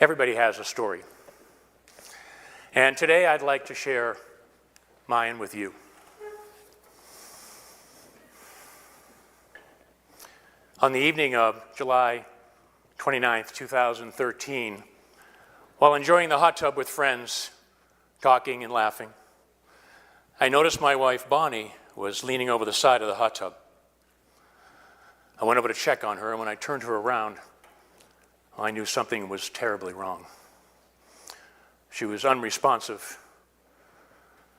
Everybody has a story. And today I'd like to share mine with you. On the evening of July 29th, 2013, while enjoying the hot tub with friends, talking and laughing, I noticed my wife, Bonnie, was leaning over the side of the hot tub. I went over to check on her, and when I turned her around, I knew something was terribly wrong. She was unresponsive.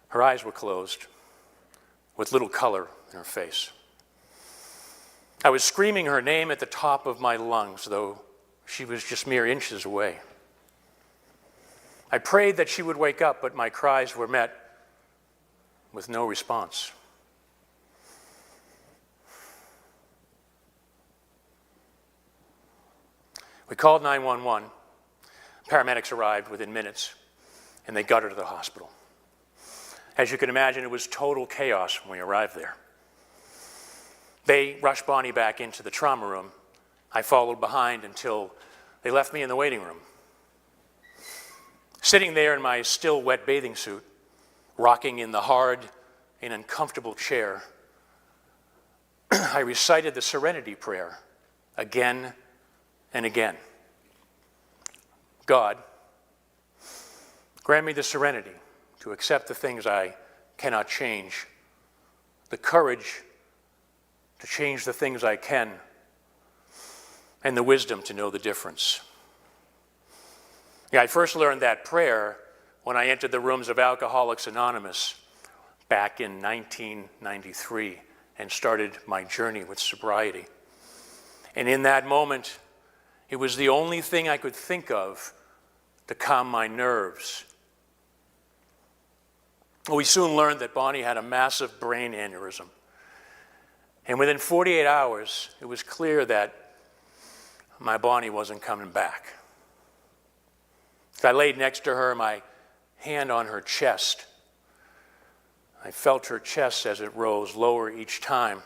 Her eyes were closed, with little color in her face. I was screaming her name at the top of my lungs, though she was just mere inches away. I prayed that she would wake up, but my cries were met with no response. We called 911. Paramedics arrived within minutes, and they got her to the hospital. As you can imagine, it was total chaos when we arrived there. They rushed Bonnie back into the trauma room. I followed behind until they left me in the waiting room. Sitting there in my still wet bathing suit, rocking in the hard and uncomfortable chair, I recited the Serenity Prayer again and again. God, grant me the serenity to accept the things I cannot change, the courage to change the things I can, and the wisdom to know the difference. I first learned that prayer when I entered the rooms of Alcoholics Anonymous back in 1993 and started my journey with sobriety. And in that moment, it was the only thing I could think of to calm my nerves. We soon learned that Bonnie had a massive brain aneurysm. And within 48 hours, it was clear that my Bonnie wasn't coming back. I laid next to her, my hand on her chest. I felt her chest as it rose lower each time,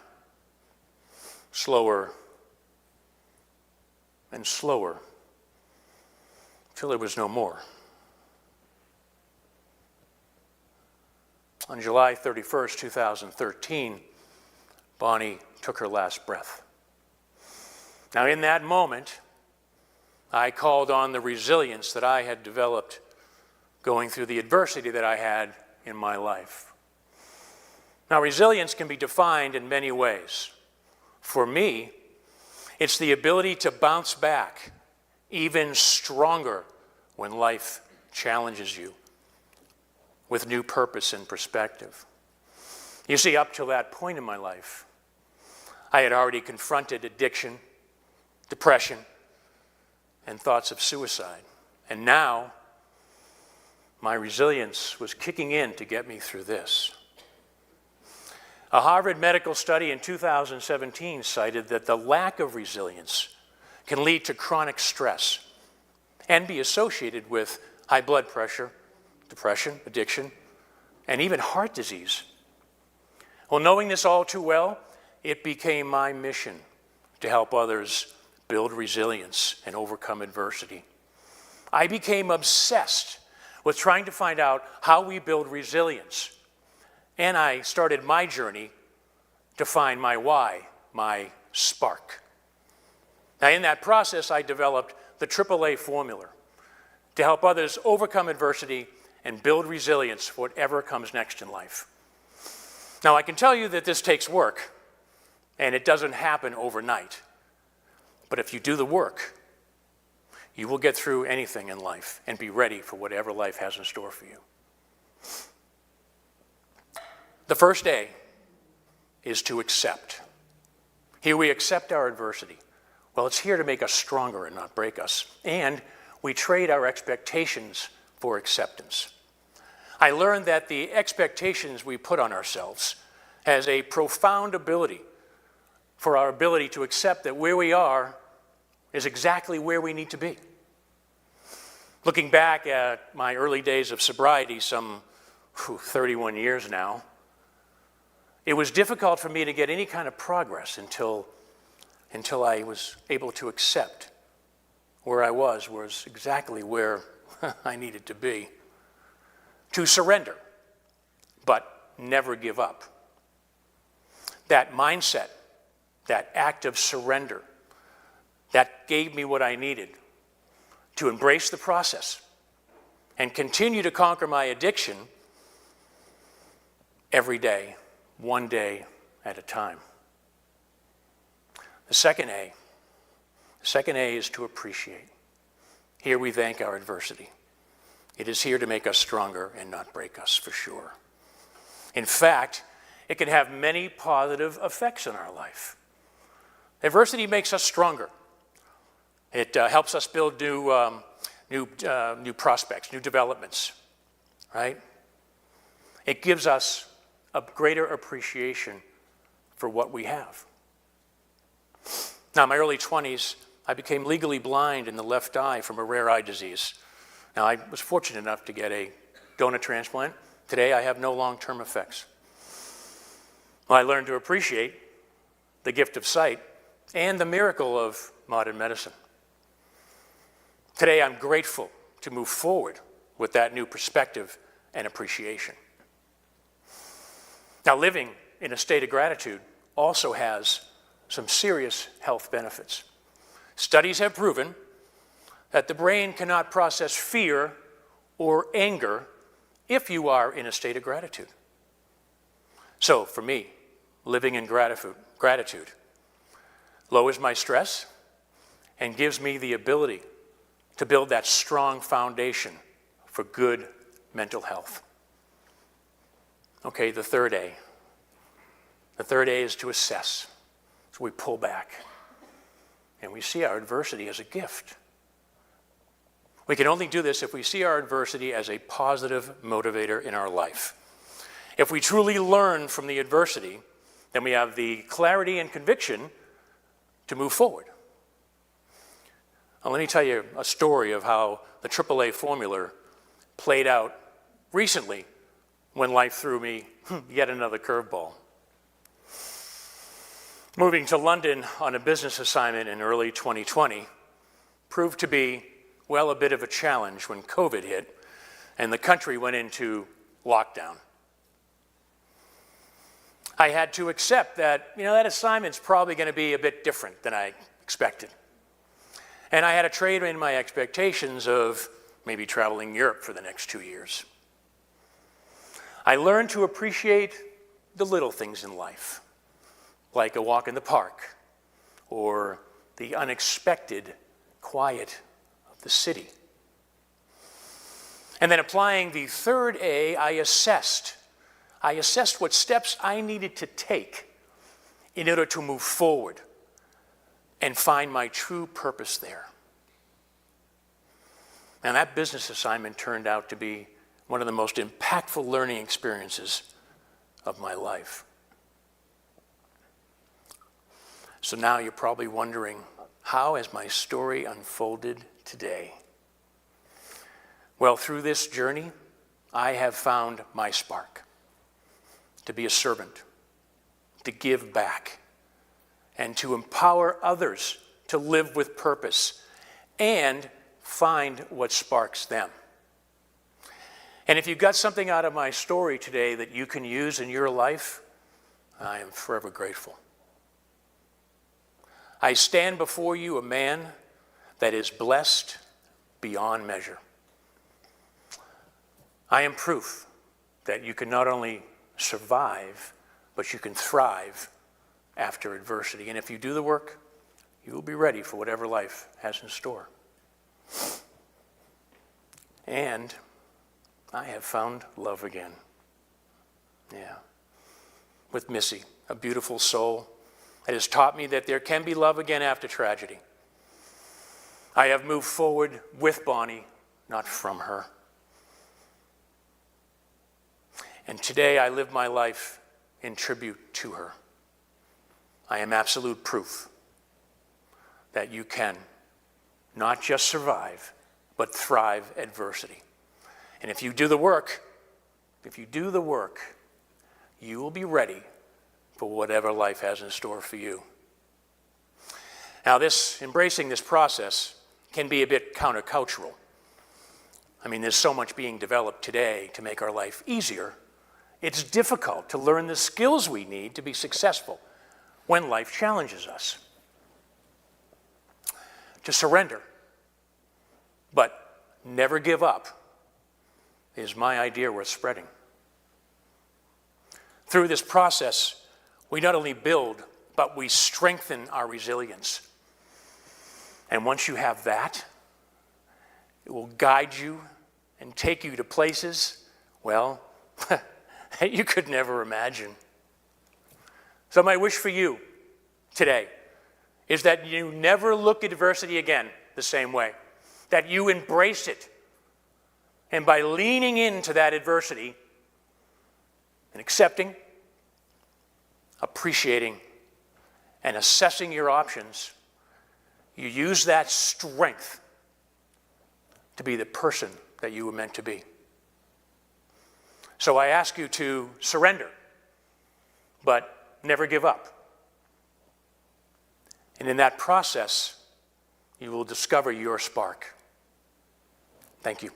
slower and slower, till there was no more. On July 31st, 2013, Bonnie took her last breath. Now, in that moment, I called on the resilience that I had developed going through the adversity that I had in my life. Now, resilience can be defined in many ways. For me, it's the ability to bounce back even stronger when life challenges you with new purpose and perspective. You see, up till that point in my life, I had already confronted addiction, depression, and thoughts of suicide. And now, my resilience was kicking in to get me through this. A Harvard medical study in 2017 cited that the lack of resilience can lead to chronic stress and be associated with high blood pressure, depression, addiction, and even heart disease. Well, knowing this all too well, it became my mission to help others build resilience and overcome adversity. I became obsessed with trying to find out how we build resilience. And I started my journey to find my why, my spark. Now, in that process, I developed the AAA formula to help others overcome adversity and build resilience for whatever comes next in life. Now, I can tell you that this takes work, and it doesn't happen overnight. But if you do the work, you will get through anything in life and be ready for whatever life has in store for you. The first A is to accept. Here we accept our adversity. Well, it's here to make us stronger and not break us. And we trade our expectations for acceptance. I learned that the expectations we put on ourselves has a profound ability for our ability to accept that where we are is exactly where we need to be. Looking back at my early days of sobriety, some 31 years now, it was difficult for me to get any kind of progress until I was able to accept where I was exactly where I needed to be. To surrender, but never give up. That mindset, that act of surrender, that gave me what I needed to embrace the process and continue to conquer my addiction every day, one day at a time. The second A is to appreciate. Here we thank our adversity. It is here to make us stronger and not break us, for sure. In fact, it can have many positive effects in our life. Adversity makes us stronger. It helps us build new prospects, new developments, right? It gives us a greater appreciation for what we have. Now, in my early 20s, I became legally blind in the left eye from a rare eye disease. Now, I was fortunate enough to get a donor transplant. Today, I have no long-term effects. Well, I learned to appreciate the gift of sight and the miracle of modern medicine. Today, I'm grateful to move forward with that new perspective and appreciation. Now, living in a state of gratitude also has some serious health benefits. Studies have proven that the brain cannot process fear or anger if you are in a state of gratitude. So, for me, living in gratitude lowers my stress and gives me the ability to build that strong foundation for good mental health. Okay, the third A. The third A is to assess. So we pull back and we see our adversity as a gift. We can only do this if we see our adversity as a positive motivator in our life. If we truly learn from the adversity, then we have the clarity and conviction to move forward. Now, let me tell you a story of how the AAA formula played out recently when life threw me yet another curveball. Moving to London on a business assignment in early 2020 proved to be, well, a bit of a challenge when COVID hit and the country went into lockdown. I had to accept that, that assignment's probably going to be a bit different than I expected. And I had to trade in my expectations of maybe traveling Europe for the next 2 years. I learned to appreciate the little things in life, like a walk in the park or the unexpected quiet of the city. And then applying the third A, I assessed what steps I needed to take in order to move forward and find my true purpose there. And that business assignment turned out to be one of the most impactful learning experiences of my life. So now you're probably wondering, how has my story unfolded today? Well, through this journey, I have found my spark. To be a servant, to give back, and to empower others to live with purpose and find what sparks them. And if you got something out of my story today that you can use in your life, I am forever grateful. I stand before you a man that is blessed beyond measure. I am proof that you can not only survive, but you can thrive after adversity. And if you do the work, you will be ready for whatever life has in store. And I have found love again. Yeah. With Missy, a beautiful soul that has taught me that there can be love again after tragedy. I have moved forward with Bonnie, not from her. And today I live my life in tribute to her. I am absolute proof that you can not just survive, but thrive adversity. And if you do the work, you will be ready for whatever life has in store for you. Now, embracing this process can be a bit countercultural. I mean, there's so much being developed today to make our life easier. It's difficult to learn the skills we need to be successful when life challenges us. To surrender, but never give up, is my idea worth spreading. Through this process, we not only build, but we strengthen our resilience. And once you have that, it will guide you and take you to places, well, that you could never imagine. So my wish for you today is that you never look at adversity again the same way, that you embrace it. And by leaning into that adversity and accepting, appreciating, and assessing your options, you use that strength to be the person that you were meant to be. So I ask you to surrender, but never give up. And in that process, you will discover your spark. Thank you.